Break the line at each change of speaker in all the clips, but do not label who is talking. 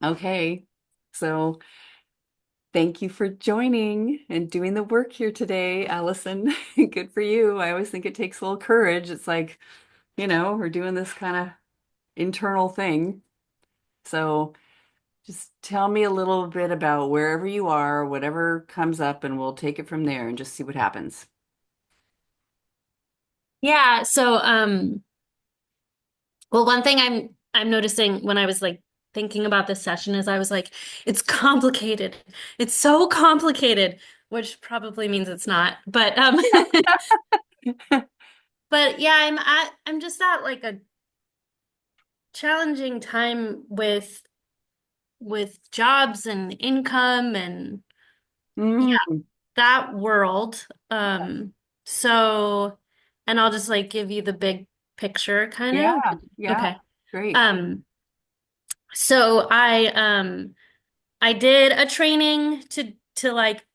Okay. So thank you for joining and doing the work here today, Allison. Good for you. I always think it takes a little courage. It's like, we're doing this kind of internal thing. So just tell me a little bit about wherever you are, whatever comes up, and we'll take it from there and just see what happens.
Yeah, well, one thing I'm noticing when I was like thinking about this session is I was like, it's complicated. It's so complicated, which probably means it's not. But but yeah, I'm just at like a challenging time with jobs and income and yeah,
Mm,
that world. So and I'll just like give you the big picture kind of.
yeah, yeah,
Okay.
great.
Um So I did a training to like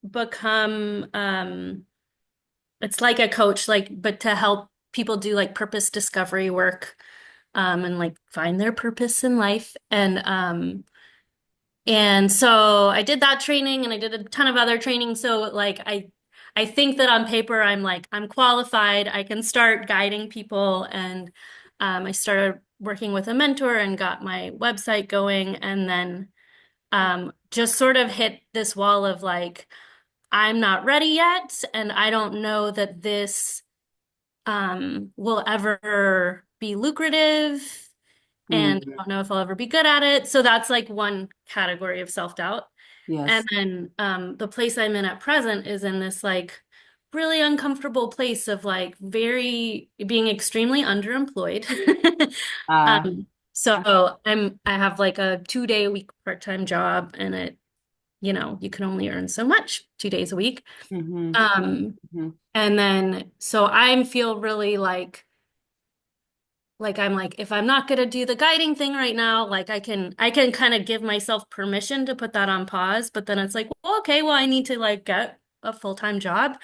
become it's like a coach like but to help people do like purpose discovery work and like find their purpose in life and so I did that training and I did a ton of other training so like I think that on paper I'm qualified I can start guiding people and I started working with a mentor and got my website going and then just sort of hit this wall of like, I'm not ready yet, and I don't know that this will ever be lucrative, and I
Mm,
don't know if I'll ever be good at it. So that's like one category of self-doubt. And
yes.
then the place I'm in at present is in this like really uncomfortable place of like very being extremely underemployed.
Uh,
So I have like a 2 day a week part-time job and you can only earn so much 2 days a week.
hmm
Um,
hmm
and then so I feel really like I'm like if I'm not gonna do the guiding thing right now, like I can kind of give myself permission to put that on pause, but then it's like, well, okay, well I need to like get a full-time job.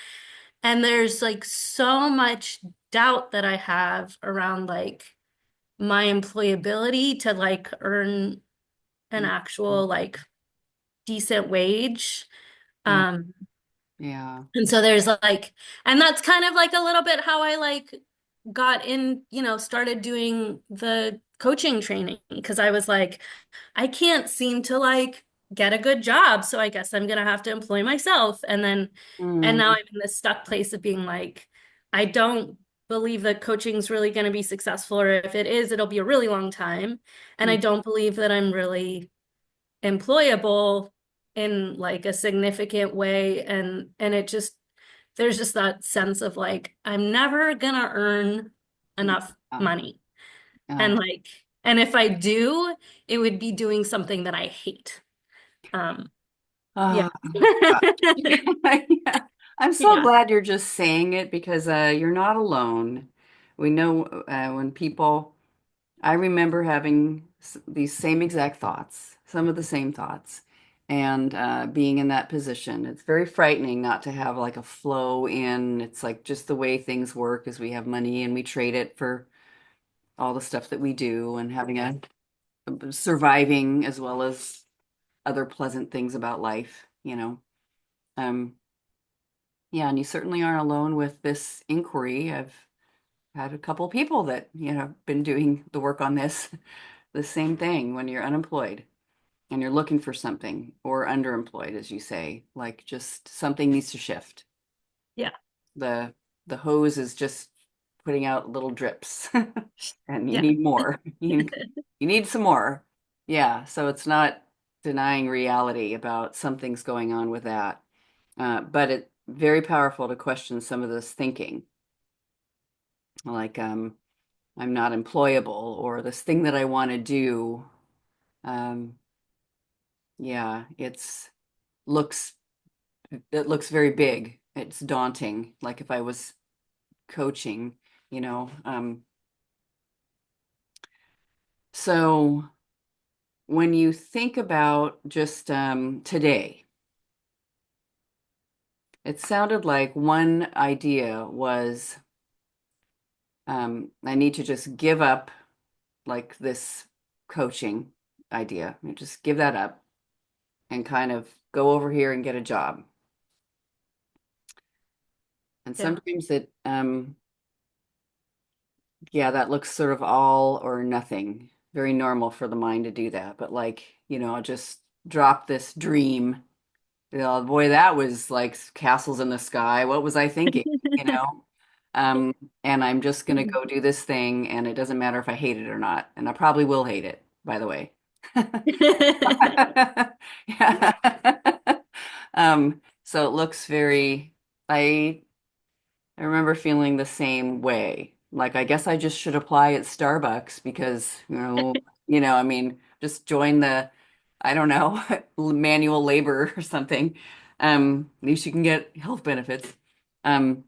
And there's like so much doubt that I have around like my employability to like earn an actual like decent wage.
Yeah,
Um,
yeah.
And so there's like, and that's kind of like a little bit how I like got in, started doing the coaching training because I was like, I can't seem to like get a good job. So I guess I'm gonna have to employ myself. And now
Mm,
I'm in this stuck place of being like, I don't believe that coaching's really gonna be successful, or if it is, it'll be a really long time. And I
mm,
don't believe that I'm really employable in like a significant way and it just there's just that sense of like I'm never gonna earn enough
yeah.
money and
Uh,
like and if I do it would be doing something that I hate um yeah
uh, yeah. I'm so
yeah
glad you're just saying it because you're not alone. We know when people, I remember having these same exact thoughts, some of the same thoughts, and being in that position. It's very frightening not to have like a flow in. It's like just the way things work is we have money and we trade it for all the stuff that we do and having a surviving as well as other pleasant things about life. Um, yeah, and you certainly aren't alone with this inquiry. I've had a couple people that, been doing the work on this, the same thing when you're unemployed and you're looking for something or underemployed, as you say, like just something needs to shift.
yeah
The the hose is just putting out little drips and you
yeah
need more. You need some more. Yeah, so it's not denying reality about something's going on with that. But it's very powerful to question some of this thinking, like I'm not employable or this thing that I want to do. Um, yeah, looks it looks very big. It's daunting. Like if I was coaching, you know. So when you think about just today, it sounded like one idea was I need to just give up like this coaching idea. You just give that up and kind of go over here and get a job. And
Yeah.
sometimes yeah, that looks sort of all or nothing. Very normal for the mind to do that. But like, just drop this dream. Boy, that was like castles in the sky. What was I thinking? You know? Um, and I'm just gonna go do this thing, and it doesn't matter if I hate it or not. And I probably will hate it, by the way. Yeah. So it looks very, I I remember feeling the same way. Like, I guess I just should apply at Starbucks because, I mean, just join I don't know, manual labor or something. At least you can get health benefits. Um,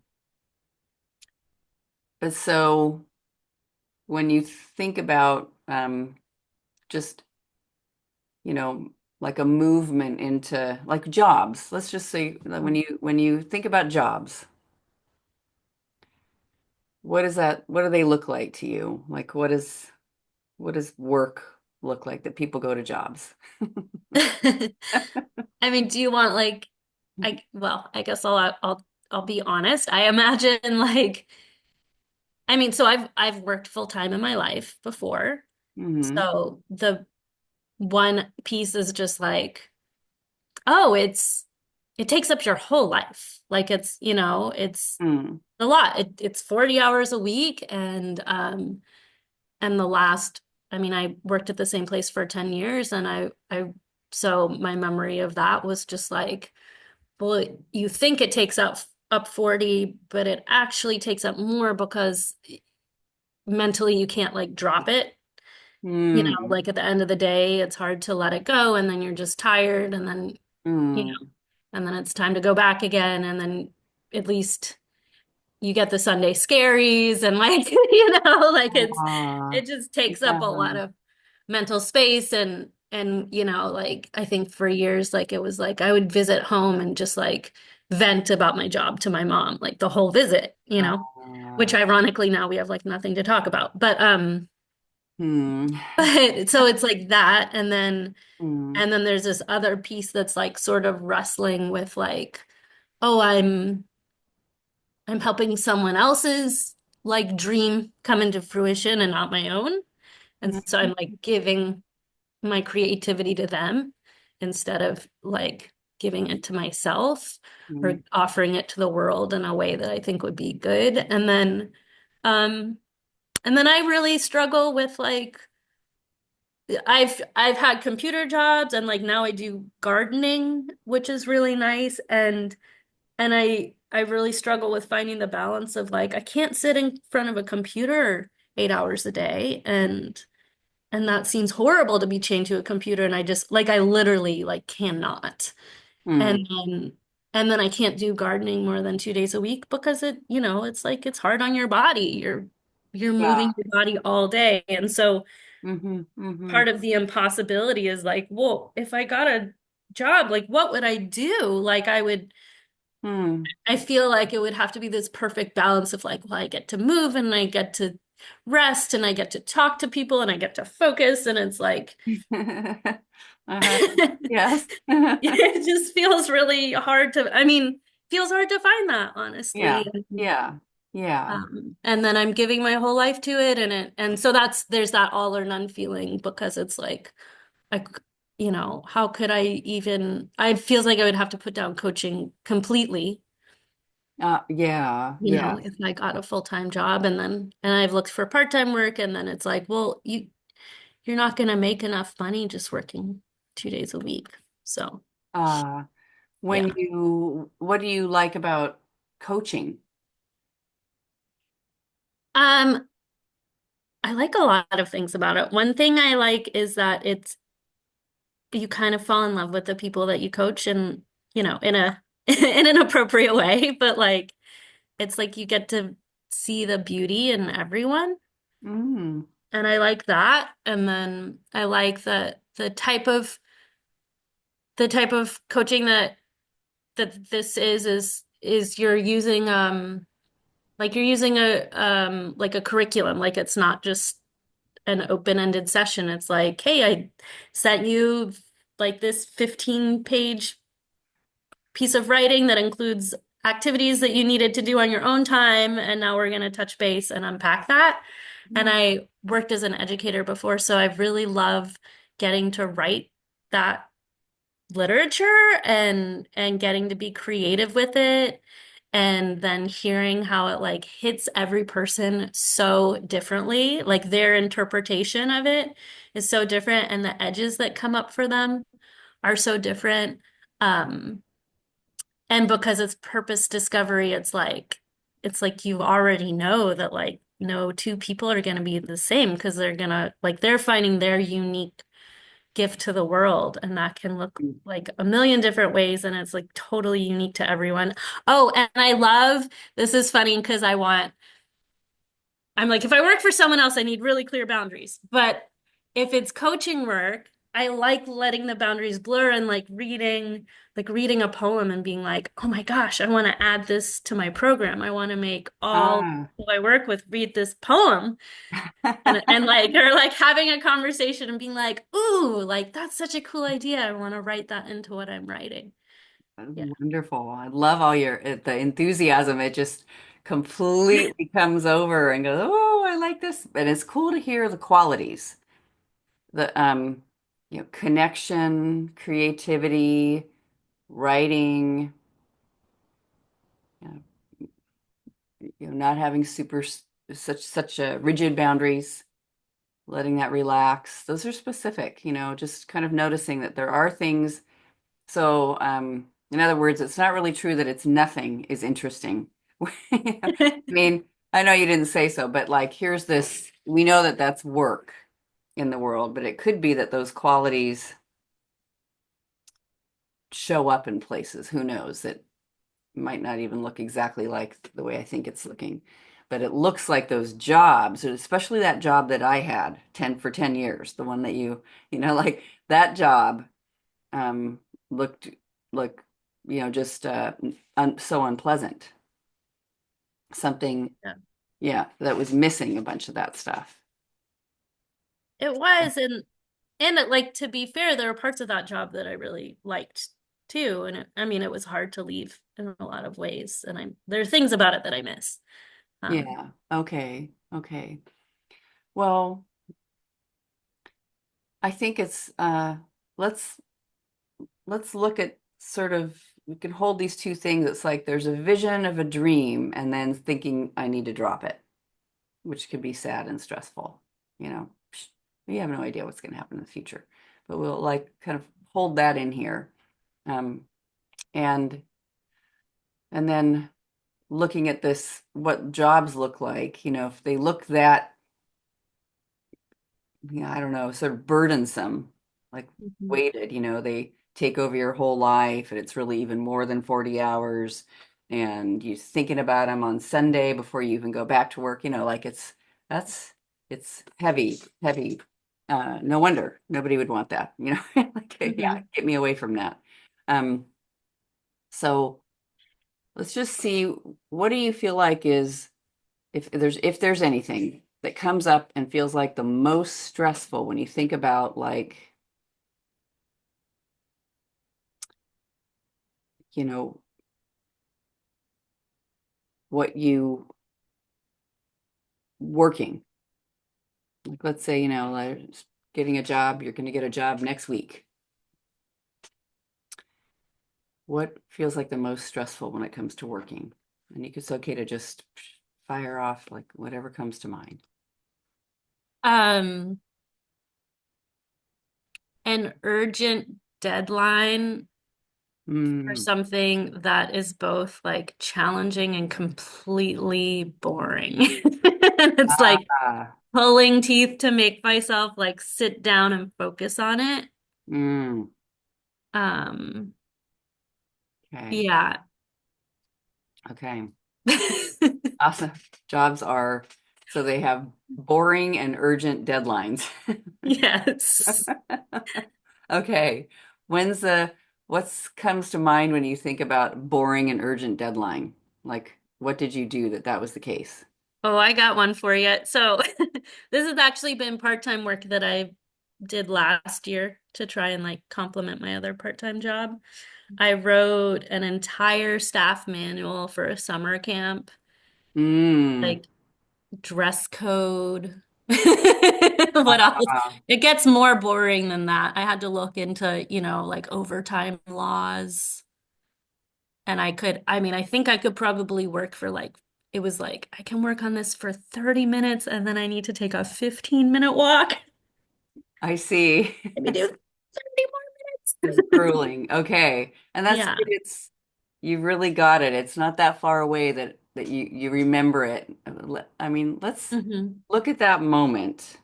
but so when you think about just, you know, like a movement into like jobs, let's just say that when you think about jobs, what do they look like to you? Like what does work look like that people go to jobs?
I mean, do you want like I guess I'll be honest. I imagine like I mean, so I've worked full time in my life before.
Hmm.
So the one piece is just like, oh, it takes up your whole life. Like it's
Mm.
a lot. It's 40 hours a week and the last I mean, I worked at the same place for 10 years and I so my memory of that was just like, well, you think it takes up 40, but it actually takes up more because mentally you can't like drop it.
Mm.
Like at the end of the day, it's hard to let it go and then you're just tired and then, you know,
Mm.
and then it's time to go back again and then at least you get the Sunday scaries and like, like
Ah,
it just takes up a lot
yeah.
of mental space and like I think for years like it was like I would visit home and just like vent about my job to my mom like the whole visit, which
Ah.
ironically now we have like nothing to talk about. But
Hmm.
but so it's like that
Mm.
and then there's this other piece that's like sort of wrestling with like, oh, I'm helping someone else's like dream come into fruition and not my own. And so I'm like giving my creativity to them instead of like giving it to myself or
Mm.
offering it to the world in a way that I think would be good. Um and then I really struggle with like I've had computer jobs and like now I do gardening, which is really nice and I really struggle with finding the balance of like I can't sit in front of a computer 8 hours a day and that seems horrible to be chained to a computer and I just like I literally like cannot.
Mm.
And then I can't do gardening more than 2 days a week because it's like it's hard on your body. You're
Yeah.
moving your body all day. And so
Mm-hmm. Mm-hmm.
part of the impossibility is like, well, if I got a job, like what would I do? Like
Mm.
I feel like it would have to be this perfect balance of like, well, I get to move and I get to rest and I get to talk to people and I get to focus. And it's like,
Uh-huh. Yes.
it just feels really hard I mean, feels hard to find that,
Yeah.
honestly.
Yeah. Yeah.
And then I'm giving my whole life to it. And so there's that all or none feeling because it's like, I, how could it feels like I would have to put down coaching completely
Yeah. Yeah.
if I got a full-time job and I've looked for part-time work and then it's like, well, you're not going to make enough money just working 2 days a week. So,
Uh,
yeah.
what do you like about coaching?
Um, I like a lot of things about it. One thing I like is that you kind of fall in love with the people that you coach and, in a in an appropriate way, but like it's like you get to see the beauty in everyone.
Mm.
And I like that. And then I like the type of coaching that this is you're using a like a curriculum. Like it's not just an open-ended session. It's like, hey, I sent you like this 15-page piece of writing that includes activities that you needed to do on your own time, and now we're going to touch base and unpack that. And I worked as an educator before, so I really love getting to write that literature and getting to be creative with it and then hearing how it like hits every person so differently, like their interpretation of it is so different and the edges that come up for them are so different. Um, and because it's purpose discovery, it's like you already know that like no two people are going to be the same because they're going to like they're finding their unique gift to the world and that can look like a million different ways and it's like totally unique to everyone. Oh, and I love this is funny because I'm like if I work for someone else I need really clear boundaries. But if it's coaching work, I like letting the boundaries blur and like reading a poem and being like, "Oh my gosh, I want to add this to my program. I want to make all
Ah.
who I work with read this poem." And like or like having a conversation and being like, ooh, like that's such a cool idea. I want to write that into what I'm writing. Yeah.
Wonderful. I love all your the enthusiasm. It just completely comes over and goes, "Oh, I like this." And it's cool to hear the qualities. The connection, creativity, writing, you not having such rigid boundaries, letting that relax. Those are specific, just kind of noticing that there are things. So, in other words, it's not really true that it's nothing is interesting. I mean, I know you didn't say so, but like, here's this, we know that that's work in the world, but it could be that those qualities show up in places. Who knows? That might not even look exactly like the way I think it's looking. But it looks like those jobs, especially that job that I had 10 years, the one that like that job um, looked look just so unpleasant. Something,
Yeah.
yeah, that was missing a bunch of that stuff.
It was and it, like to be fair, there were parts of that job that I really liked too. And I mean, it was hard to leave in a lot of ways. And there are things about it that I miss. Um,
Yeah. Okay. Okay. Well, I think it's let's let's look at sort of we can hold these two things. It's like there's a vision of a dream and then thinking I need to drop it, which could be sad and stressful. You know, we have no idea what's going to happen in the future, but we'll like kind of hold that in here. Um, and and then looking at this, what jobs look like, if they look that, I don't know, sort of burdensome, like
mhm.
weighted, they take over your whole life and it's really even more than 40 hours. And you're thinking about them on Sunday before you even go back to work, like that's, it's heavy, heavy. No wonder nobody would want that, like, yeah,
Mhm.
get me away from that. Um, so let's just see, what do you feel like is, if there's anything that comes up and feels like the most stressful when you think about like, you know, what you working. Like let's say, like getting a job, you're going to get a job next week. What feels like the most stressful when it comes to working? And it's okay to just fire off like whatever comes to mind.
Um, an urgent deadline for
Mm.
something that is both like challenging and completely boring. It's like
Ah,
pulling teeth to make myself like sit down and focus on it.
mm,
Um,
okay.
yeah.
Okay. Awesome. Jobs are, so they have boring and urgent deadlines.
Yes.
Okay. When's the, what's comes to mind when you think about boring and urgent deadline? Like, what did you do that was the case?
Oh, I got one for you. So this has actually been part-time work that I did last year to try and like complement my other part-time job. I wrote an entire staff manual for a summer camp,
Mm.
like dress code. What else?
Wow.
It gets more boring than that. I had to look into, like overtime laws. And I mean, I think I could probably work for like, it was like, I can work on this for 30 minutes and then I need to take a 15-minute walk.
I see.
Let me do 30 more
It's
minutes.
grueling. Okay. And that's good.
Yeah.
You really got it. It's not that far away that you remember it. I mean, let's
Hmm.
look at that moment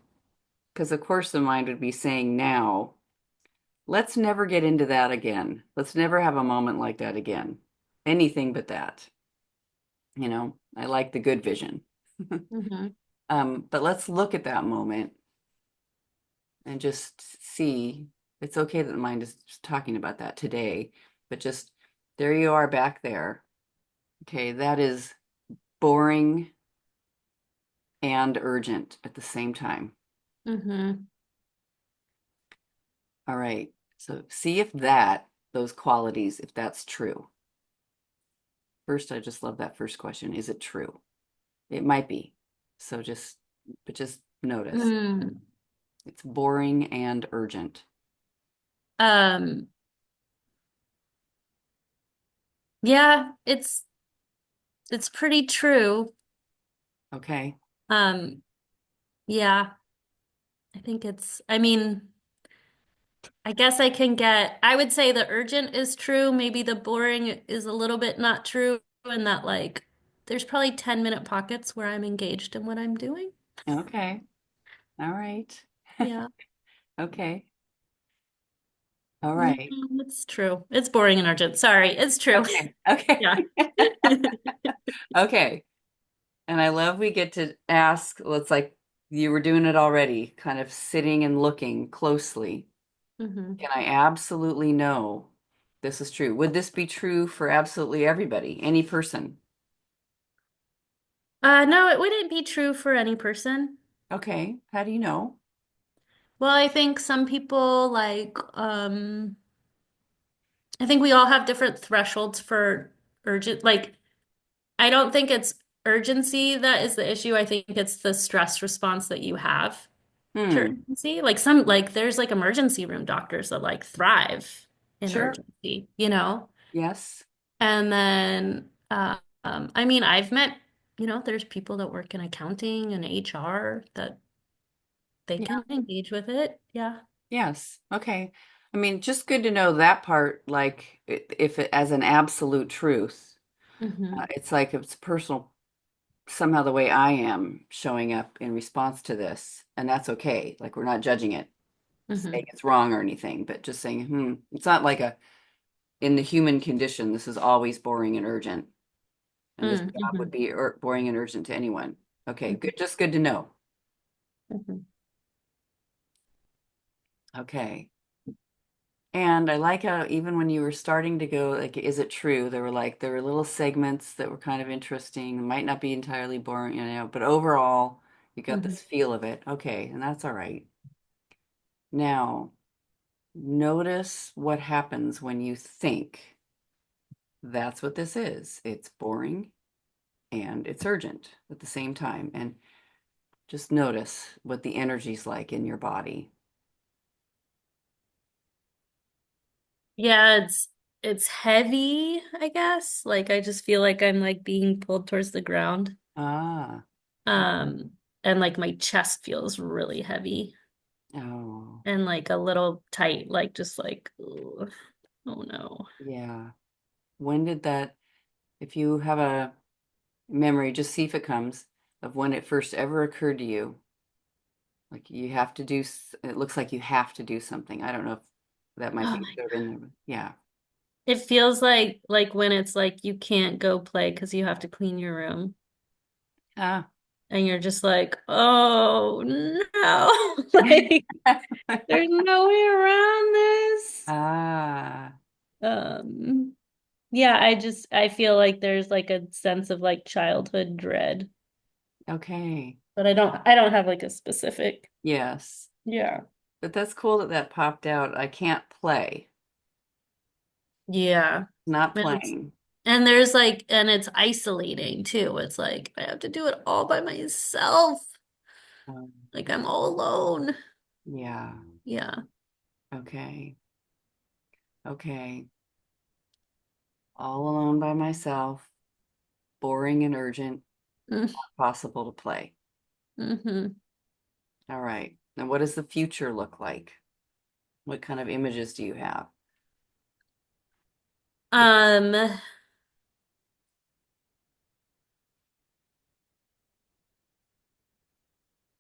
because of course the mind would be saying now, let's never get into that again. Let's never have a moment like that again. Anything but that. I like the good vision.
Hmm.
But let's look at that moment and just see it's okay that the mind is just talking about that today, but just there you are back there. Okay, that is boring and urgent at the same time.
Hmm.
All right, so see if those qualities, if that's true. First, I just love that first question. Is it true? It might be. So but just notice
Mm.
it's boring and urgent.
Um, yeah, it's pretty true.
Okay.
Um, yeah, I mean, I guess I would say the urgent is true. Maybe the boring is a little bit not true, and that like there's probably 10-minute pockets where I'm engaged in what I'm doing.
Okay. All right.
Yeah.
Okay. All
Yeah,
right.
it's true. It's boring and urgent. Sorry, it's true.
Okay. Okay.
Yeah.
Okay. And I love we get to ask, well, it's like you were doing it already, kind of sitting and looking closely.
Hmm.
Can I absolutely know this is true? Would this be true for absolutely everybody, any person?
No, it wouldn't be true for any person.
Okay. How do you know?
Well, I think some people I think we all have different thresholds for urgent, like, I don't think it's urgency that is the issue. I think it's the stress response that you have to
Hmm.
urgency. There's like emergency room doctors that like thrive in
Sure.
urgency, you know?
Yes.
And then, I mean, I've met, there's people that work in accounting and HR that they
Yeah.
can engage with it. Yeah.
Yes. Okay. I mean, just good to know that part, like if it as an absolute truth.
Hmm.
It's like it's personal somehow the way I am showing up in response to this, and that's okay. Like we're not judging it, saying
Hmm.
it's wrong or anything, but just saying, it's not like in the human condition, this is always boring and urgent, and this job would
Hmm.
be boring and urgent to anyone. Okay,
Hmm.
good, just good to know.
Hmm.
Okay. And I like how even when you were starting to go, like, is it true? There were little segments that were kind of interesting, might not be entirely boring, but overall, you got
Hmm.
this feel of it. Okay, and that's all right. Now, notice what happens when you think that's what this is. It's boring and it's urgent at the same time. And just notice what the energy's like in your body.
Yeah, it's heavy, I guess. Like I just feel like I'm like being pulled towards the ground.
Ah,
Um, and like my chest feels really heavy
oh,
and like a little tight, like just like, ugh, oh no.
yeah. When did that, if you have a memory, just see if it comes of when it first ever occurred to you. Like you have to it looks like you have to do something. I don't know if that might
Oh
be
my
sort of in there. But yeah.
It feels like when it's like you can't go play because you have to clean your room
Ah.
and you're just like, oh no. Like there's no way around this.
Ah.
Um, yeah, I feel like there's like a sense of like childhood dread.
Okay.
but I don't have like a specific.
Yes.
Yeah.
But that's cool that that popped out. I can't play.
Yeah.
Not
And it's
playing.
and there's like and it's isolating too. It's like I have to do it all by myself.
Um,
Like I'm all alone.
yeah.
Yeah.
Okay. Okay. All alone by myself. Boring and urgent. Possible to play.
Mm-hmm.
All right. Now, what does the future look like? What kind of images do you have?
Um,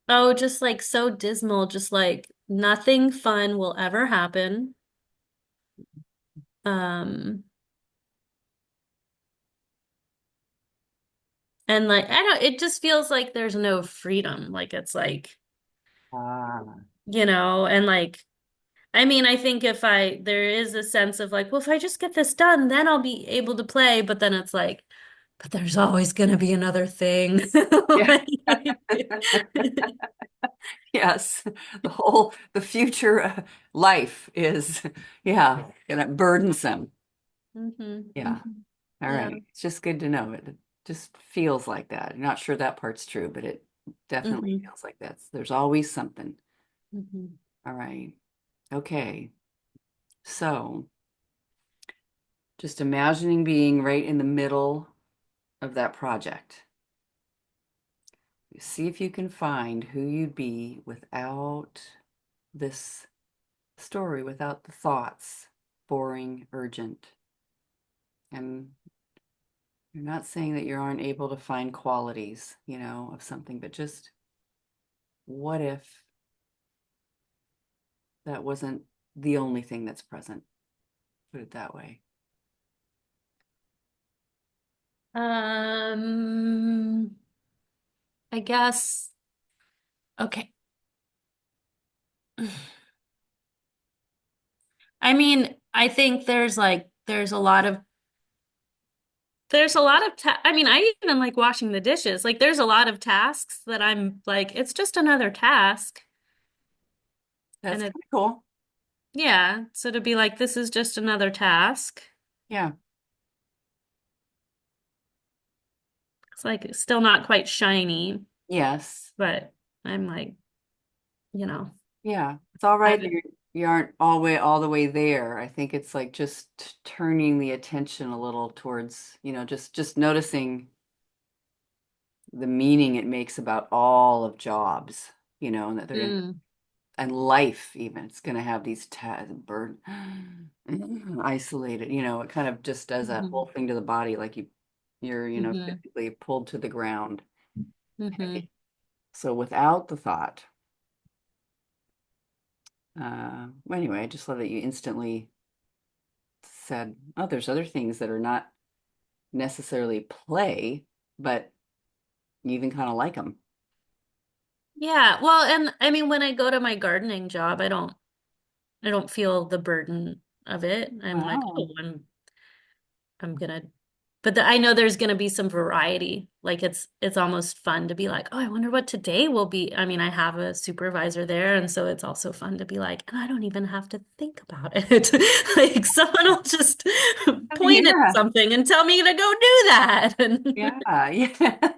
oh, just like so dismal, just like nothing fun will ever happen. Um, and like I don't it just feels like there's no freedom. Like it's like,
Ah,
and like I mean, I think if I there is a sense of like, well, if I just get this done, then I'll be able to play, but then it's like, but there's always gonna be another thing.
yeah.
Like,
Yes. The future life is, yeah, burdensome.
hmm
Yeah.
hmm
All
Yeah.
right. It's just good to know. It just feels like that. I'm not sure that part's true, but it definitely
hmm
feels like that. There's always something.
hmm
All right. Okay. So just imagining being right in the middle of that project. See if you can find who you'd be without this story, without the thoughts, boring, urgent. And you're not saying that you aren't able to find qualities, of something, but just what if that wasn't the only thing that's present? Put it that way.
Um, I guess okay. I mean, I think there's a lot of I mean, I even like washing the dishes. Like there's a lot of tasks that I'm like, it's just another task.
That's
And it,
kind of cool.
yeah, so to be like, this is just another task.
Yeah.
It's like it's still not quite shiny,
Yes.
but I'm like, you know,
Yeah. It's all right
I've
that you aren't all the way there. I think it's like just turning the attention a little towards, just noticing the meaning it makes about all of jobs, and that they're going to,
mm,
and life even, it's going to have these burden, isolated, it kind of just does that
hmm
whole thing to the body, like you're,
hmm
physically pulled to the ground.
hmm
Okay. So without the thought, anyway, I just love that you instantly said, oh, there's other things that are not necessarily play, but you even kind of like them.
Yeah, well, and I mean, when I go to my gardening job, I don't feel the burden of it. I'm like, oh,
Wow.
I'm gonna, but I know there's gonna be some variety. Like it's almost fun to be like, oh, I wonder what today will be. I mean, I have a supervisor there, and so it's also fun to be like, and I don't even have to think about it. Like someone will just point at
Yeah.
something and tell me to go do that. And
Yeah. Yeah.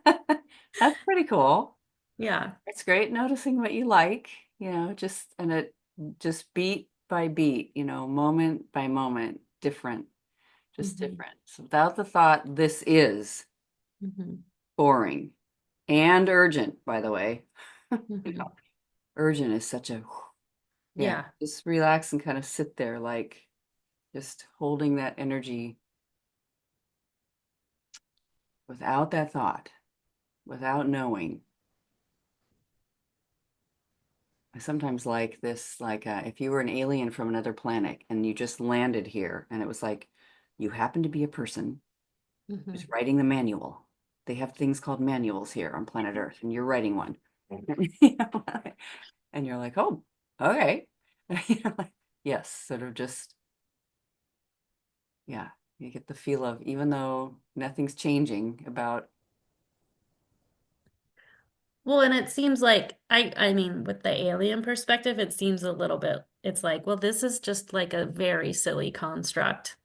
That's pretty cool.
yeah.
It's great noticing what you like, and it just beat by beat, moment by moment, different, just
hmm
different. So without the thought, this is
hmm
boring and urgent, by the way. You
hmm
know, urgent is such a, yeah,
Yeah.
just relax and kind of sit there, like just holding that energy without that thought, without knowing. I sometimes like this, like if you were an alien from another planet and you just landed here, and it was like you happen to be a person who's
hmm
writing the manual. They have things called manuals here on planet Earth, and you're writing one. And you're like, oh, okay. Like, yes, sort of just, yeah, you get the feel of, even though nothing's changing about
Well, and it seems like I mean, with the alien perspective, it seems a little bit, it's like, well, this is just like a very silly construct.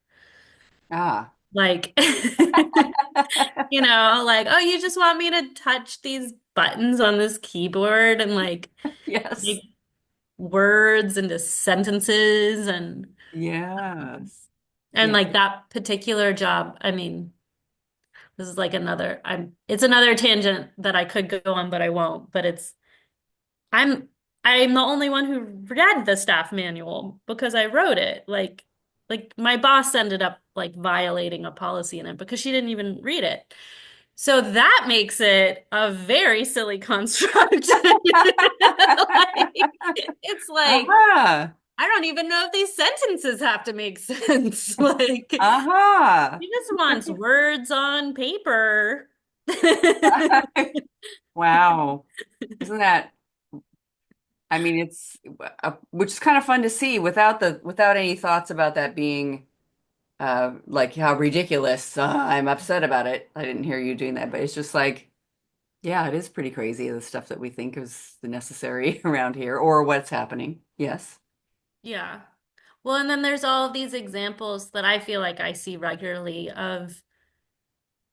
Ah,
Like, like, oh, you just want me to touch these buttons on this keyboard and like
yes.
make words into sentences
Yes.
and
Yeah.
like that particular job. I mean, this is like it's another tangent that I could go on, but I won't. But I'm I'm the only one who read the staff manual because I wrote it. Like my boss ended up like violating a policy in it because she didn't even read it. So that makes it a very silly construct. Like, it's like
Aha.
I don't even know if these sentences have to make sense. Like
Aha.
he just wants words on paper.
Wow. Isn't that, I mean, it's which is kind of fun to see without any thoughts about that being like how ridiculous. I'm upset about it. I didn't hear you doing that, but it's just like, yeah, it is pretty crazy the stuff that we think is necessary around here or what's happening. Yes.
Yeah. Well, and then there's all of these examples that I feel like I see regularly of,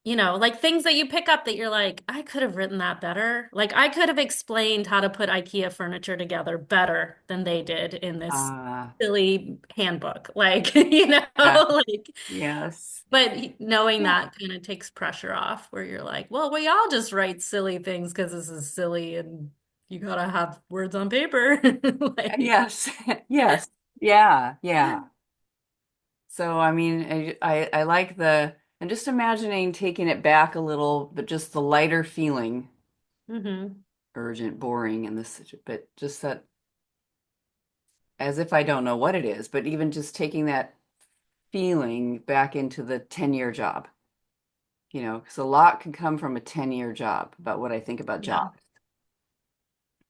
like things that you pick up that you're like, I could have written that better. Like I could have explained how to put IKEA furniture together better than they did in this
Ah,
silly handbook. Like,
yeah.
like,
Yes.
but knowing
Yeah.
that kind of takes pressure off where you're like, well, we all just write silly things because this is silly and you gotta have words on paper. Like,
Yes. Yes. Yeah. Yeah. So, I mean, I like and just imagining taking it back a little, but just the lighter feeling,
hmm
urgent, boring, and this, but just that as if I don't know what it is, but even just taking that feeling back into the 10-year job, because a lot can come from a 10-year job about what I think about
Yeah.
jobs,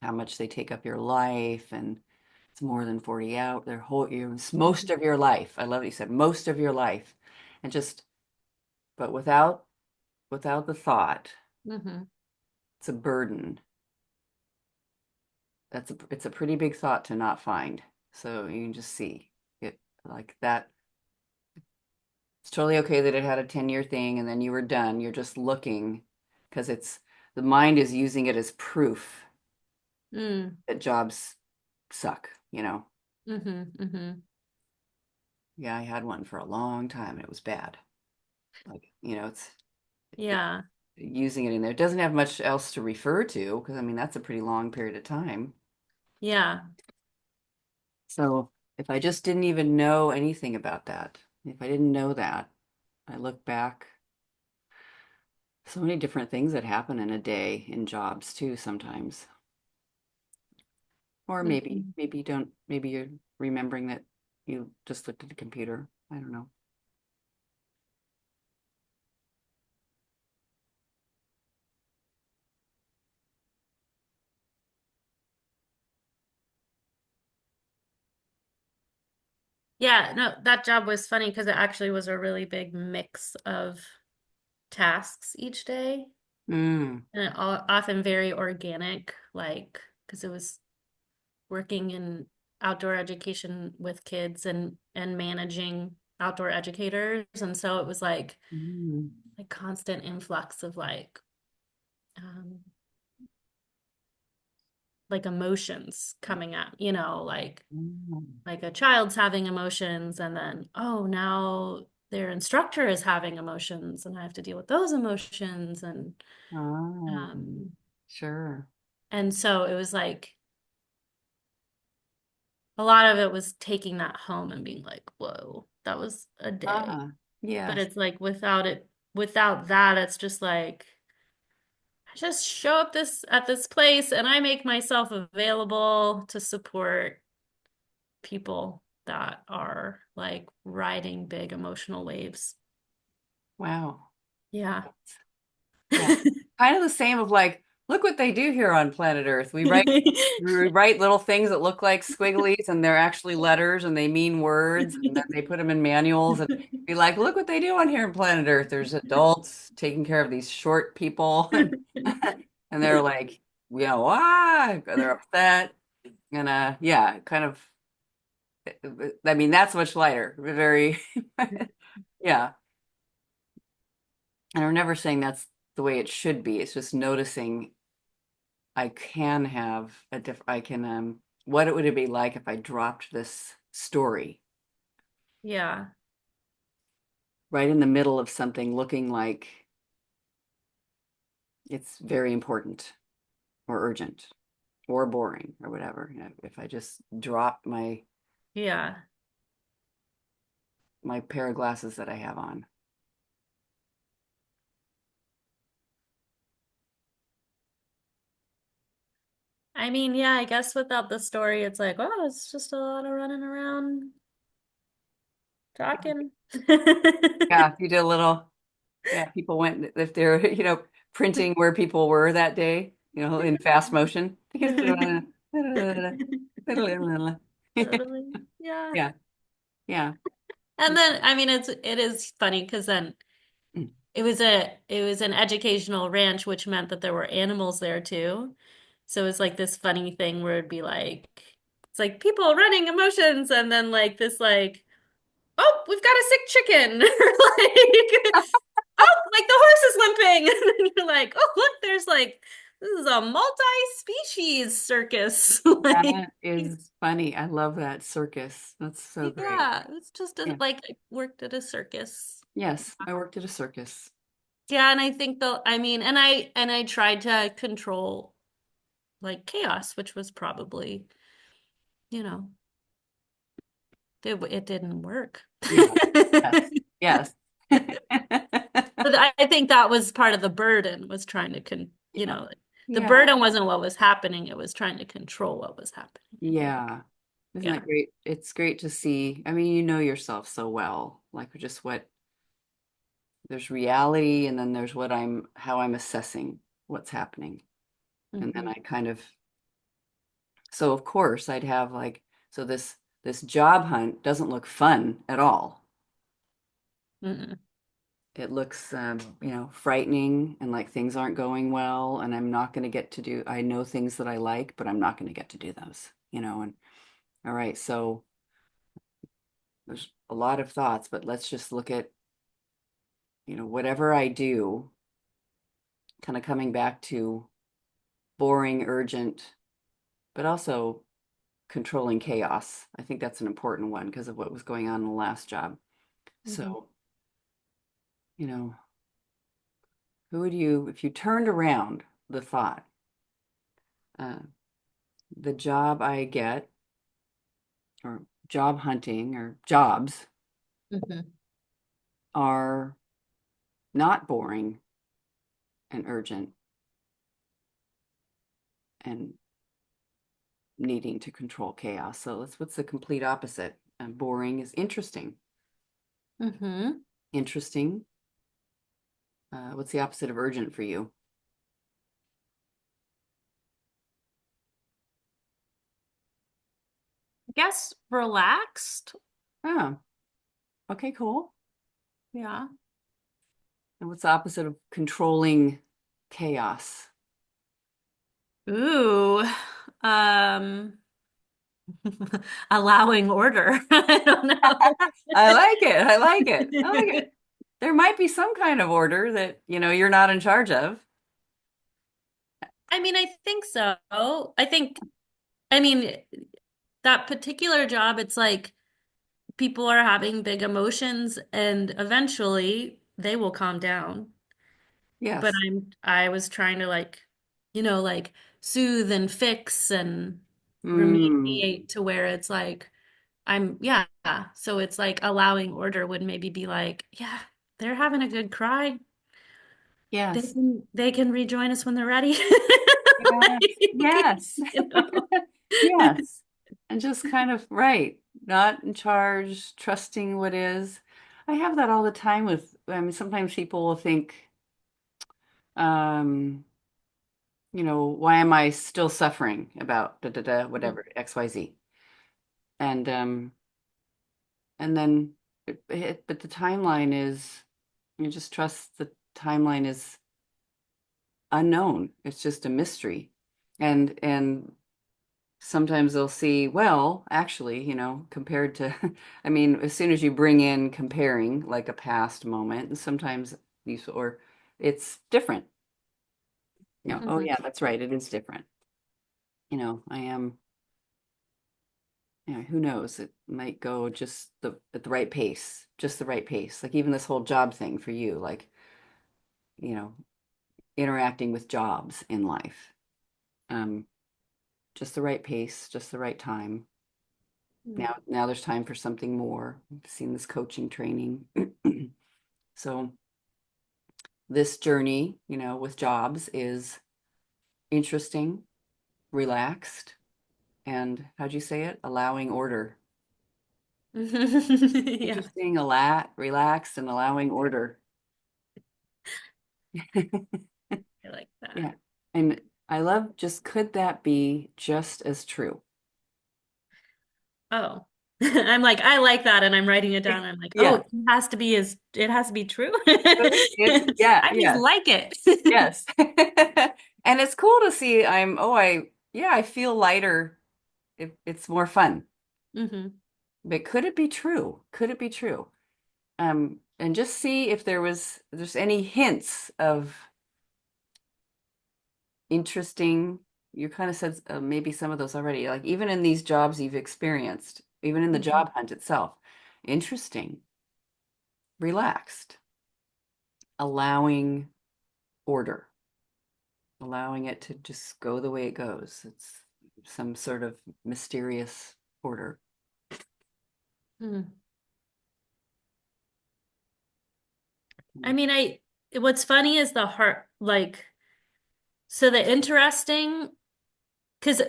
how much they take up your life, and it's more than 40 out, it's most of your life. I love what you said, most of your life. And just, but without the thought,
hmm
it's a burden. It's a pretty big thought to not find. So you can just see it like that. It's totally okay that it had a 10-year thing and then you were done. You're just looking because the mind is using it as proof
Mm.
that jobs suck.
hmm
Yeah, I had one for a long time and it was bad. Like, it,
Yeah.
using it in there. It doesn't have much else to refer to because I mean that's a pretty long period of time.
Yeah.
So if I just didn't even know anything about that, if I didn't know that, I look back, so many different things that happen in a day in jobs too sometimes. Or maybe,
hmm
maybe you don't, maybe you're remembering that you just looked at the computer. I don't know.
Yeah, no, that job was funny because it actually was a really big mix of tasks each day
Mm.
and often very organic, like because it was working in outdoor education with kids and managing outdoor educators. And so it was
Mm.
like constant influx of um like emotions coming up,
Mm.
like a child's having emotions and then oh now their instructor is having emotions and I have to deal with those emotions
Oh,
um
sure.
and so it was like a lot of it was taking that home and being like whoa that was a day
Ah,
but
yes.
it's like without that it's just like I just show up this at this place and I make myself available to support people that are like riding big emotional waves.
Wow.
Yeah.
Yeah. Kind of the same of like, look what they do here on planet Earth. We write little things that look like squigglies and they're actually letters and they mean words and then they put them in manuals and be like, look what they do on here on planet Earth. There's adults taking care of these short people and they're like they're upset. And yeah, kind of, I mean, that's much lighter. Very, yeah. And I'm never saying that's the way it should be. It's just noticing I can have I can, what would it be like if I dropped this story
Yeah.
right in the middle of something looking like it's very important or urgent or boring or whatever. You know, if I just drop
Yeah.
my pair of glasses that I have on.
I mean, yeah, I guess without the story, it's like, oh, it's just a lot of running around talking.
Yeah, if you did a little, yeah, people went if they're, printing where people were that day, in fast motion.
Totally. Yeah.
Yeah, yeah.
And then, I mean, it is funny because then it was an educational ranch, which meant that there were animals there too. So it was like this funny thing where it'd be like it's like people running emotions, and then like this like, oh, we've got a sick chicken, or like, oh, like the horse is limping, and then you're like, oh, look, there's like this is a multi-species circus. Like,
That is funny. I love that circus. That's so great.
yeah, it's just
Yeah.
like I worked at a circus.
Yes, I worked at a circus.
Yeah, and I think though, I mean, and I tried to control like chaos, which was probably, you know, it didn't work.
Yeah. Yes. Yes.
But I think that was part of the burden was trying to
Yeah.
the
Yeah.
burden wasn't what was happening, it was trying to control what was happening, I think.
Yeah. Isn't
Yeah.
that great? It's great to see. I mean, you know yourself so well, like just what there's reality and then there's how I'm assessing what's happening. And then
Hmm.
I kind of, so of course I'd have like, so this job hunt doesn't look fun at all.
Mm-mm.
It looks, frightening and like things aren't going well, and I'm not going to get to do, I know things that I like, but I'm not going to get to do those, and all right, so there's a lot of thoughts, but let's just look at, whatever I do, kind of coming back to boring, urgent, but also controlling chaos. I think that's an important one because of what was going on in the last job.
Hmm.
So, you know, if you turned around the thought, uh, the job I get or job hunting or jobs
Hmm.
are not boring and urgent and needing to control chaos. So what's the complete opposite? Boring is interesting.
Hmm.
Interesting. What's the opposite of urgent for you?
I guess relaxed.
Oh, okay, cool.
Yeah.
And what's the opposite of controlling chaos?
Ooh. Um, allowing order. I don't know.
I like it. I like it. I like it. There might be some kind of order that, you're not in charge of.
I mean, I think so. I mean, that particular job, it's like people are having big emotions and eventually they will calm down. But
Yes.
I was trying to like, like soothe and fix and
Mm,
remediate to where it's like, yeah. So it's like allowing order would maybe be like, yeah, they're having a good cry.
yes.
They can rejoin us when they're ready.
Yes.
Like,
Yes.
you know.
Yes. And just kind of, right, not in charge, trusting what is. I have that all the time I mean, sometimes people will think, um, why am I still suffering about da da da, whatever, XYZ? And and then but the timeline is, you just trust the timeline is unknown. It's just a mystery. And sometimes they'll see, well, actually, compared to, I mean, as soon as you bring in comparing like a past moment, sometimes these, or it's different. Oh
Mhm.
yeah, that's right. It is different. I am, who knows? It might go just at the right pace, just the right pace. Like even this whole job thing for you, like, you know, interacting with jobs in life. Um, just the right pace, just the right time.
Mm.
Now there's time for something more. I've seen this coaching training. So this journey, with jobs is interesting, relaxed, and how'd you say it? Allowing order.
Yeah,
Interesting, relaxed, and allowing order.
I like that.
Yeah. And I love just could that be just as true?
Oh. I'm like, I like that, and I'm writing it down. I'm like, oh,
Yeah.
it has to be true.
Yeah,
I just
yes,
like it.
yes. And it's cool to see yeah, I feel lighter. It's more fun.
Hmm.
But could it be true? Could it be true? And just see if there's any hints of interesting. You kind of said maybe some of those already, like even in these jobs you've experienced, even in the
Hmm.
job hunt itself. Interesting, relaxed, allowing order, allowing it to just go the way it goes. It's some sort of mysterious order.
Hmm. I mean, what's funny is the heart, like, so the interesting, because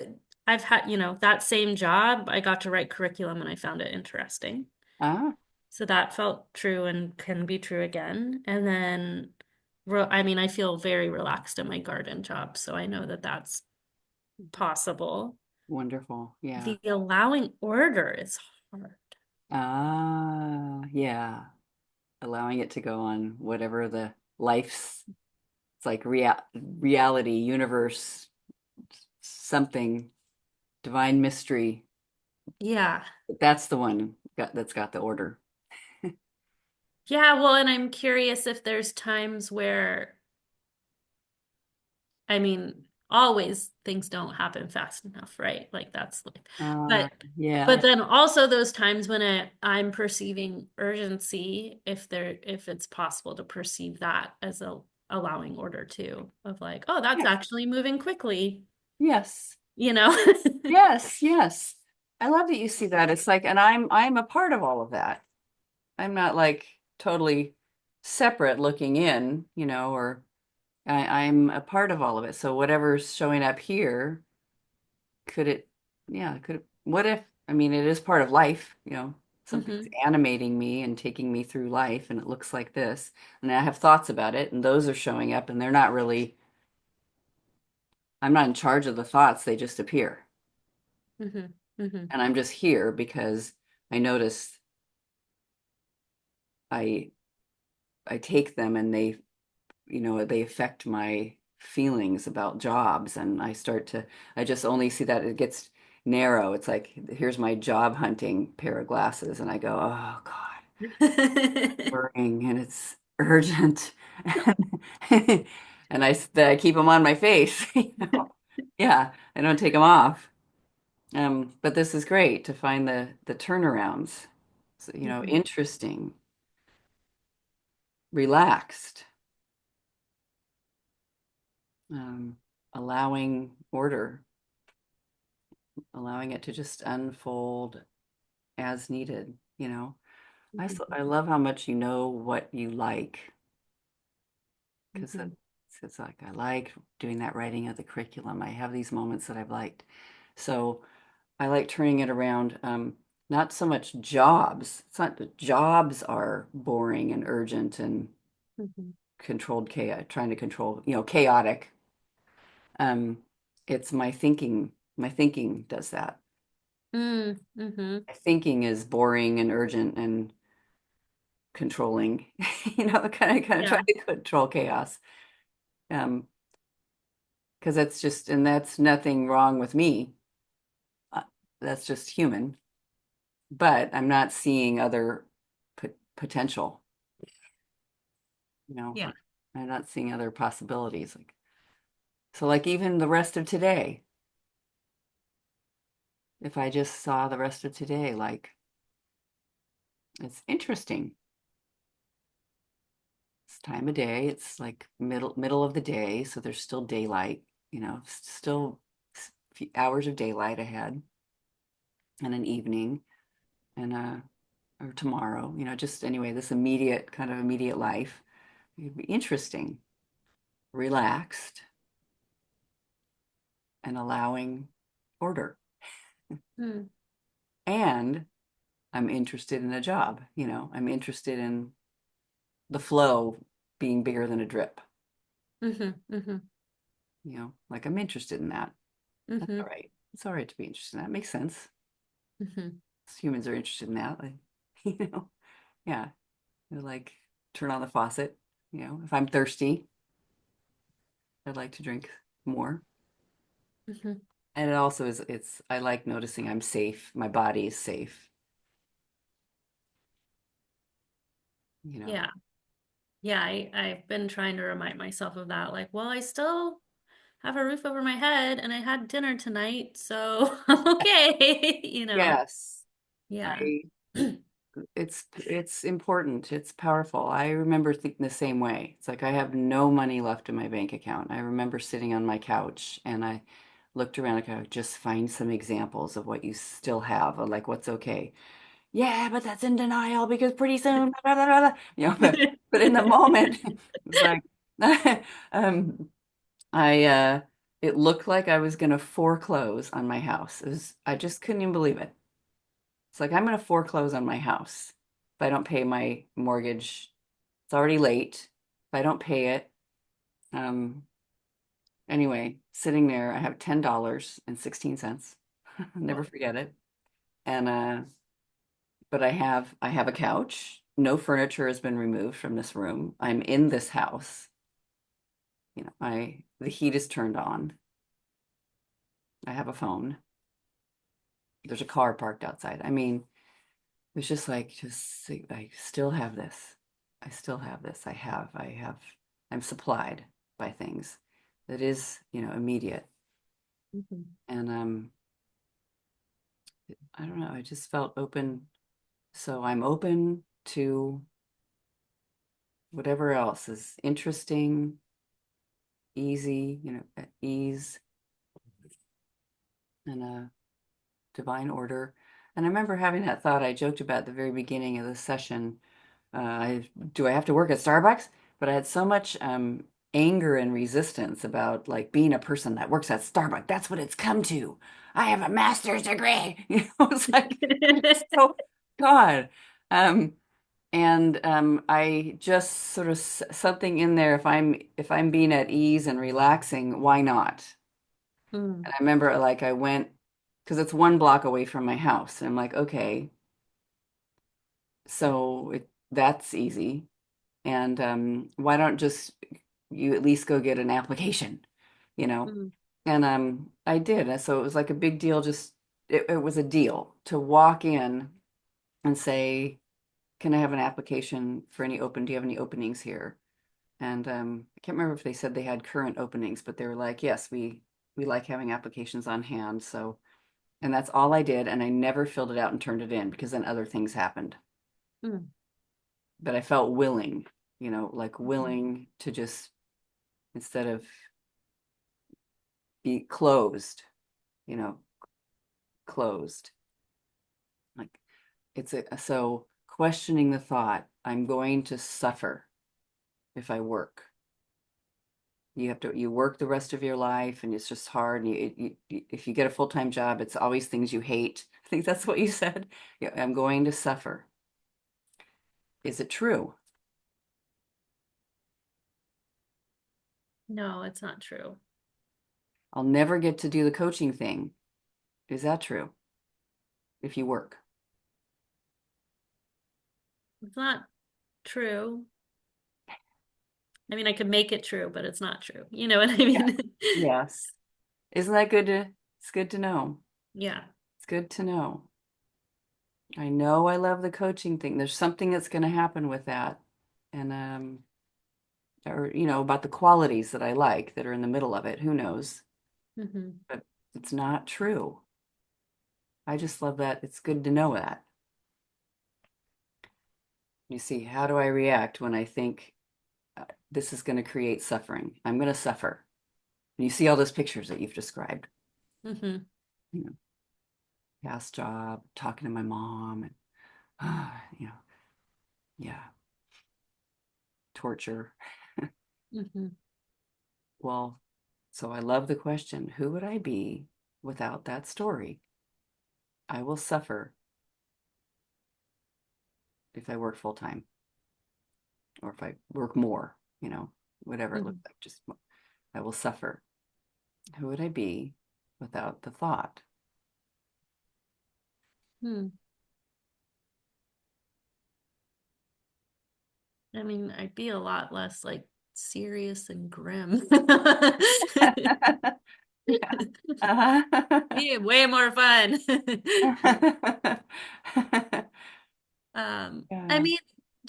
I've had, that same job, I got to write curriculum and I found it interesting.
Ah,
So that felt true and can be true again. And then, I mean, I feel very relaxed in my garden job, so I know that that's possible.
wonderful. Yeah.
The allowing order is hard.
Ah, yeah. Allowing it to go on whatever the life's it's like reality, universe, something, divine mystery.
Yeah.
That's the one that's got the order.
Yeah, well, and I'm curious if there's times where, I mean, always things don't happen fast enough, right? Like that's like,
Uh,
but
yeah.
but then also those times when I'm perceiving urgency, if it's possible to perceive that as a allowing order too, of like, oh, that's
Yes.
actually moving quickly,
Yes.
you know?
Yes. Yes. I love that you see that. It's like, and I'm a part of all of that. I'm not like totally separate looking in, or I'm a part of all of it. So whatever's showing up here, could it, yeah, what if, I mean, it is part of life, something's
Hmm.
animating me and taking me through life, and it looks like this. And I have thoughts about it, and those are showing up, and they're not really, I'm not in charge of the thoughts, they just appear.
Hmm. Hmm.
And I'm just here because I notice I I take them and they affect my feelings about jobs, and I just only see that it gets narrow. It's like here's my job hunting pair of glasses, and I go, oh God, burning, and it's urgent. And I keep them on my face. Yeah, I don't take them off. But this is great to find the turnarounds. So,
Mhm.
interesting, relaxed, um, allowing order, allowing it to just unfold as needed. I love how much you know what you like, because
Mhm.
it's like I like doing that writing of the curriculum. I have these moments that I've liked. So I like turning it around. Not so much jobs. It's not that jobs are boring and urgent and
Mhm.
controlled chaos, trying to control, chaotic. Um, it's my thinking. My thinking does that.
Mm. Mhm.
My thinking is boring and urgent and controlling, kind of trying
Yeah.
to control chaos. Um, because that's just, and that's nothing wrong with me. Uh, that's just human. But I'm not seeing other potential,
Yeah.
like I'm not seeing other possibilities. Like, so like even the rest of today, if I just saw the rest of today, like it's interesting. It's time of day. It's like middle of the day, so there's still daylight, still a few hours of daylight ahead and an evening and or tomorrow, just anyway, this immediate kind of immediate life. It'd be interesting, relaxed and allowing order.
Mm.
And I'm interested in a job, I'm interested in the flow being bigger than a drip,
Mm-hmm. Mm-hmm.
like I'm interested in that. That's
Mm-hmm.
all right. It's all right to be interested in that. Makes sense.
Mm-hmm.
Humans are interested in that. Like, you know, yeah. They're like, turn on the faucet. If I'm thirsty, I'd like to drink more.
Mm-hmm.
And it also I like noticing I'm safe. My body is safe, you know.
Yeah. Yeah, I've been trying to remind myself of that. Like, well, I still have a roof over my head and I had dinner tonight, so I'm okay, you know.
Yes.
Yeah.
I it's important. It's powerful. I remember thinking the same way. It's like I have no money left in my bank account. I remember sitting on my couch and I looked around and I just find some examples of what you still have, or like what's okay. Yeah, but that's in denial because pretty soon, blah, blah, blah, blah. But in the moment, it's like um I it looked like I was gonna foreclose on my house. I just couldn't even believe it. It's like I'm going to foreclose on my house if I don't pay my mortgage. It's already late. If I don't pay it, um, anyway, sitting there, I have $10.16. Never
Whoa.
forget it. And but I have a couch. No furniture has been removed from this room. I'm in this house. The heat is turned on. I have a phone. There's a car parked outside. I mean, it's just like I still have this. I still have this. I'm supplied by things that is, immediate.
Mhm.
And I don't know, I just felt open. So I'm open to whatever else is interesting, easy, at ease and a divine order. And I remember having that thought I joked about at the very beginning of the session. Do I have to work at Starbucks? But I had so much anger and resistance about like being a person that works at Starbucks. That's what it's come to. I have a master's degree. It's like so God. Um, and I just sort of something in there. If I'm being at ease and relaxing, why not?
Mm.
And I remember like I went because it's 1 block away from my house, and I'm like, okay, so that's easy. And why don't just you at least go get an application, you know?
Mm.
And I did. And so it was like a big deal. Just it was a deal to walk in and say, "Can I have an application for any open? Do you have any openings here?" And I can't remember if they said they had current openings, but they were like, "Yes, we like having applications on hand." So, and that's all I did, and I never filled it out and turned it in because then other things happened.
Mm.
But I felt willing, like
Mhm.
willing to just instead of be closed, you know, closed. Like so questioning the thought, I'm going to suffer if I work. You work the rest of your life and it's just hard. And if you get a full-time job, it's always things you hate. I think that's what you said. Yeah, I'm going to suffer. Is it true?
No, it's not true.
I'll never get to do the coaching thing. Is that true? If you work.
It's not true. I mean, I could make it true, but it's not true. You know what I
Yeah.
mean?
Yes. Isn't that good to, it's good to know.
Yeah.
It's good to know. I know I love the coaching thing. There's something that's going to happen with that. And, or, about the qualities that I like that are in the middle of it. Who knows?
Hmm.
But it's not true. I just love that. It's good to know that. You see, how do I react when I think this is going to create suffering? I'm going to suffer. And you see all those pictures that you've described,
Hmm.
you know, past job, talking to my mom, and, you know, yeah, torture.
Hmm.
Well, so I love the question, who would I be without that story? I will suffer if I work full time or if I work more, whatever it looks
Hmm.
like, just I will suffer. Who would I be without the thought?
Hmm. I mean, I'd be a lot less like serious and grim.
Yeah. Uh-huh.
Be way more fun. I
Yeah.
mean,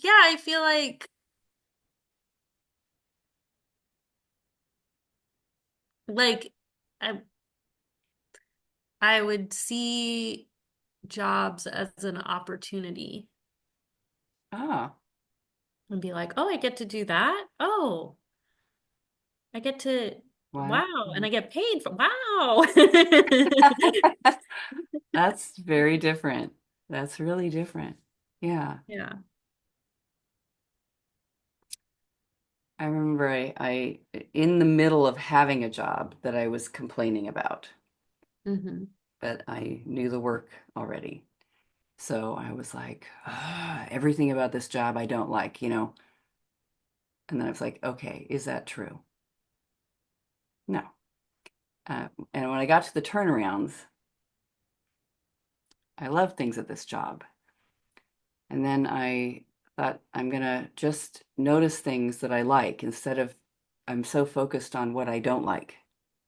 yeah, I feel like I I would see jobs as an opportunity
Oh,
and be like, oh, I get to do that. Oh, I get to,
wow.
wow, and I get paid for, wow.
That's very different. That's really different. Yeah.
Yeah.
I remember in the middle of having a job that I was complaining about,
Hmm.
but I knew the work already. So I was like, everything about this job I don't like. And then I was like, okay, is that true? No. And when I got to the turnarounds, I love things at this job. And then I thought I'm gonna just notice things that I like instead of I'm so focused on what I don't like.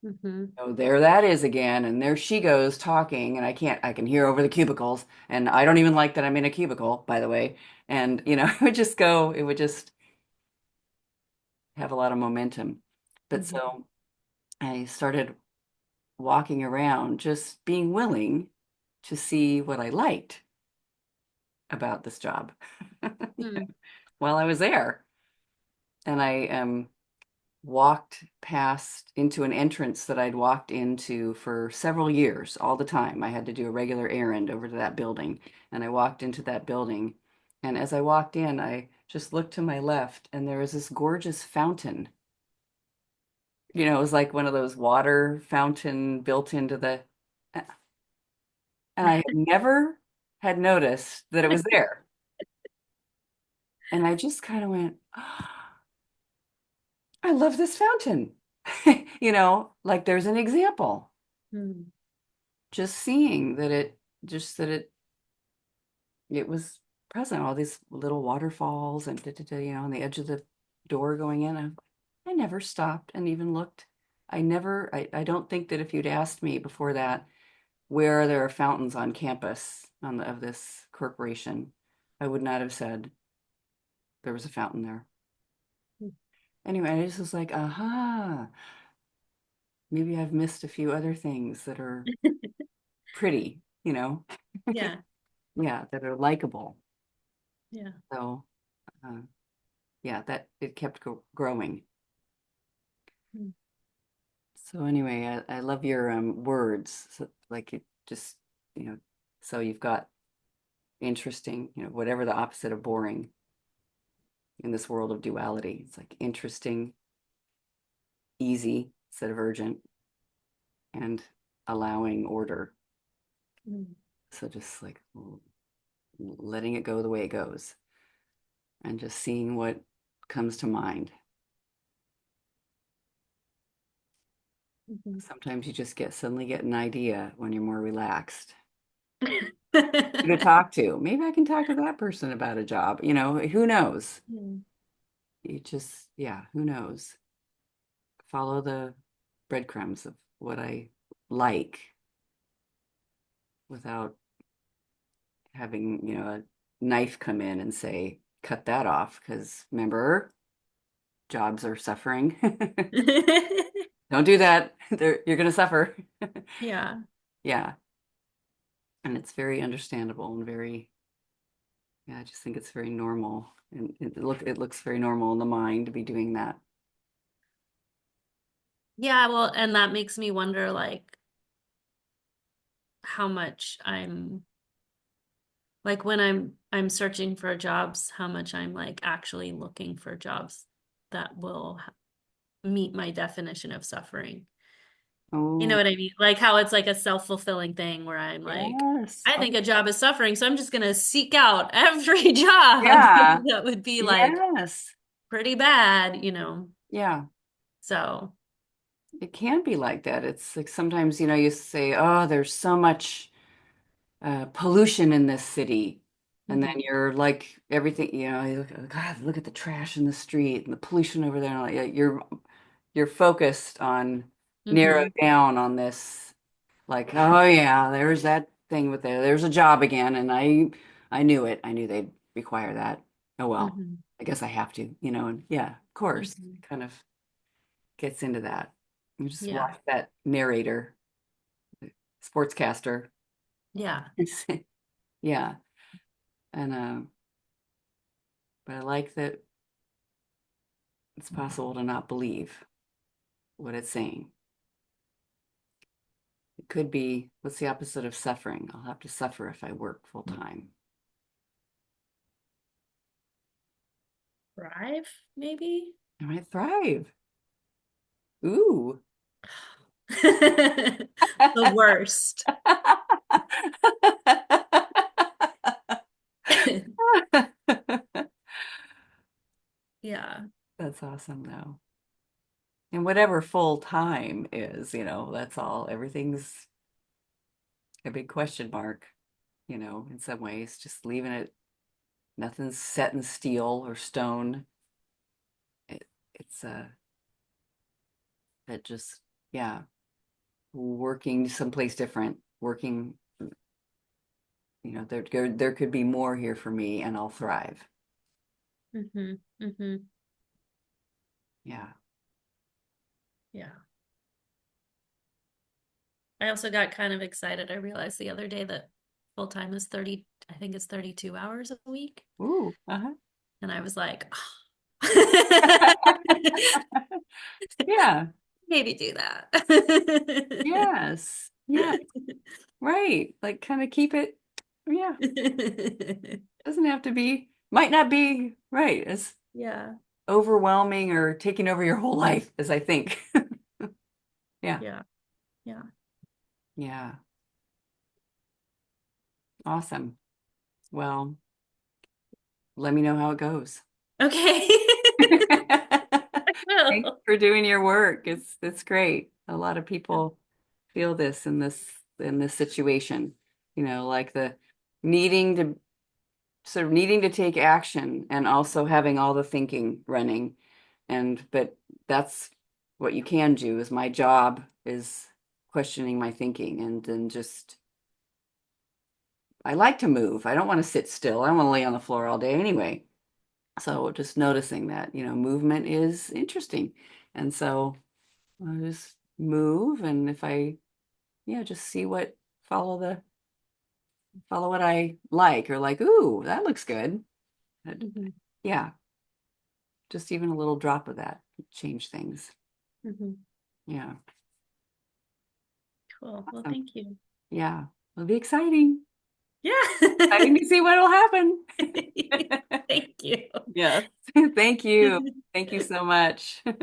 Hmm.
Oh, there that is again, and there she goes talking, and I can hear over the cubicles, and I don't even like that I'm in a cubicle, by the way. And it would just have a lot of momentum. But
Hmm.
so I started walking around, just being willing to see what I liked about this job
Hmm.
while I was there. And I walked past into an entrance that I'd walked into for several years, all the time. I had to do a regular errand over to that building, and I walked into that building. And as I walked in, I just looked to my left, and there was this gorgeous fountain. It was like one of those water fountain built into the, and I had never had noticed that it was there. And I just kind of went, I love this fountain. Like there's an example.
Hmm.
Just seeing that it was present, all these little waterfalls and on the edge of the door going in. I never stopped and even looked. I don't think that if you'd asked me before that, where there are fountains on campus of this corporation, I would not have said there was a fountain there. Anyway, I just was like, aha, maybe I've missed a few other things that are pretty.
Yeah.
Yeah, that are likable.
Yeah.
So, uh, yeah, that it kept growing.
Hmm.
So anyway, I love your words. So, like it just, you know, so you've got interesting, whatever the opposite of boring in this world of duality. It's like interesting, easy instead of urgent, and allowing order.
Hmm.
So just like letting it go the way it goes and just seeing what comes to mind.
Hmm.
Sometimes you just suddenly get an idea when you're more relaxed. Who to talk to. Maybe I can talk to that person about a job. Who knows?
Hmm.
it just, yeah, who knows? Follow the breadcrumbs of what I like without having, a knife come in and say, cut that off, because remember, jobs are suffering. Don't do that. You're going to suffer.
Yeah.
Yeah. And it's very understandable and very, yeah, I just think it's very normal. And it looks very normal in the mind to be doing that.
Yeah, well, and that makes me wonder like how much I'm like when I'm searching for jobs, how much I'm like actually looking for jobs that will meet my definition of suffering. You know
Oh,
what I mean? Like how it's like a self-fulfilling thing where I'm like,
yes.
I
Oh,
think a job is suffering, so I'm just gonna seek out every job
yeah.
that would be like
Yes.
pretty bad.
Yeah.
So,
It can be like that. It's like sometimes, you say, oh, there's so much pollution in this city. And then
mhm,
you're like everything, you look, God, look at the trash in the street and the pollution over there. And like, yeah, you're focused on narrow
mhm,
down on this, like, oh yeah, there's that thing with there's a job again, and I knew it. I knew they'd require that. Oh well,
mhm,
I guess I have to, and yeah, of course,
mhm.
it kind of gets into that. You just
Yeah,
watch that narrator, sportscaster.
yeah.
Yeah. And but I like that it's possible to not believe what it's saying. It could be, what's the opposite of suffering? I'll have to suffer if I work full time.
Thrive, maybe?
I might thrive. Ooh.
The worst. Yeah.
That's awesome though. And whatever full time is, that's all. Everything's a big question mark, in some ways, just leaving it, nothing's set in steel or stone. It's that just, yeah, working someplace different, working, there could be more here for me and I'll thrive.
Hmm. Hmm.
Yeah.
Yeah. I also got kind of excited. I realized the other day that full time is 30, I think it's 32 hours a week.
Ooh, uh-huh.
And I was like, oh.
Yeah.
Maybe do that.
Yes. Yeah. Right. Like kind of keep it. Yeah. Doesn't have to be, might not be right as
Yeah.
overwhelming or taking over your whole life as I think. Yeah.
Yeah. Yeah.
Yeah. Awesome. Well, let me know how it goes.
Okay.
Thanks
Well.
for doing your work. It's great. A lot of people feel this in this situation, like the needing to needing to take action and also having all the thinking running. But that's what you can do is my job is questioning my thinking and then just I like to move. I don't want to sit still. I don't want to lay on the floor all day anyway. So just noticing that, movement is interesting. And so I just move and if I, yeah, just see follow what I like or like, ooh, that looks good. But,
Mhm.
yeah, just even a little drop of that could change things.
Mhm.
Yeah.
Cool. Well,
Awesome.
thank you.
Yeah. It'll be exciting.
Yeah.
Exciting to see what will happen.
Thank you.
Yes. Thank you. Thank you so much. All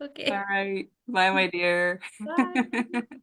Okay.
right. Bye, my dear.
Bye.